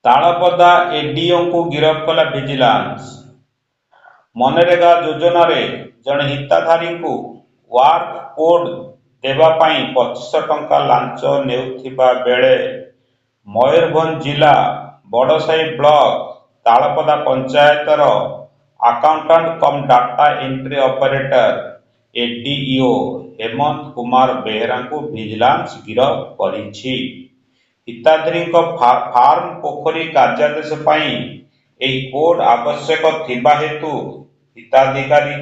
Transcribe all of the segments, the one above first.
ତାଳପଦା ଏଡିଓଙ୍କୁ ଗିରଫ କଲା ଭିଜିଲାନ୍ସ। ମନରେଗା ଯୋଜନାରେ ଜଣେ ହିତାଧାରୀଙ୍କୁ ୱାର୍କ କୋଡ୍ ଦେବା ପାଇଁ 2500 ଟଙ୍କା ଲାଞ୍ଚ ନେଉଥିବା ବେଳେ ମୟୂରଭଞ୍ଜ ଜିଲ୍ଲା ବଡ଼ସାହି ବ୍ଲକ ତାଳପଦା ପଞ୍ଚାୟତର ଆକାଉଣ୍ଟାଣ୍ଟ କମ୍ ଡାଟା ଏଣ୍ଟ୍ରି ଅପରେଟର ଏଡିଇଓ ହେମନ୍ତ କୁମାର ବେହେରାଙ୍କୁ ଭିଜିଲାନ୍ସ ଗିରଫ କରିଛି। ହିତାଧିକାରୀଙ୍କ ଫାର୍ମ ପୋଖରୀ କାର୍ଯ୍ୟାଦେଶ ପାଇଁ ଏହି କୋଡ୍ ଆବଶ୍ୟକ ଥିବା ହେତୁ ହିତାଧିକାରୀ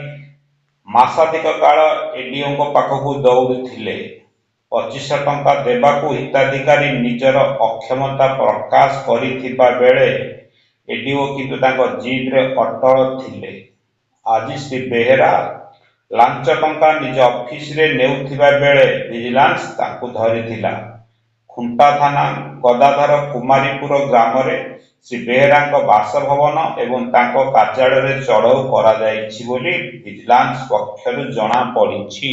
ମାସାଧିକ କାଳ ଏଡିଓଙ୍କ ପାଖକୁ ଦୌଡ଼ିଥିଲେ। 2500 ଟଙ୍କା ଦେବାକୁ ହିତାଧିକାରୀ ନିଜର ଅକ୍ଷମତା ପ୍ରକାଶ କରିଥିବା ବେଳେ ଏଡିଓ କିନ୍ତୁ ତାଙ୍କ ଜିଦ୍ରେ ଅଟଳ ଥିଲେ। ଆଜି ଶ୍ରୀ ବେହେରା ଲାଞ୍ଚ ଟଙ୍କା ନିଜ ଅଫିସରେ ନେଉଥିବା ବେଳେ ଭିଜିଲାନ୍ସ ତାଙ୍କୁ ଧରିଥିଲା। ଖୁଣ୍ଟା ଥାନା ଗଦାଧର କୁମାରୀପୁର ଗ୍ରାମରେ ଶ୍ରୀ ବେହେରାଙ୍କ ବାସଭବନ ଏବଂ ତାଙ୍କ କାର୍ଯ୍ୟାଳୟରେ ଚଢ଼ଉ କରାଯାଇଛି ବୋଲି ଭିଜିଲାନ୍ସ ପକ୍ଷରୁ ଜଣାପଡ଼ିଛି।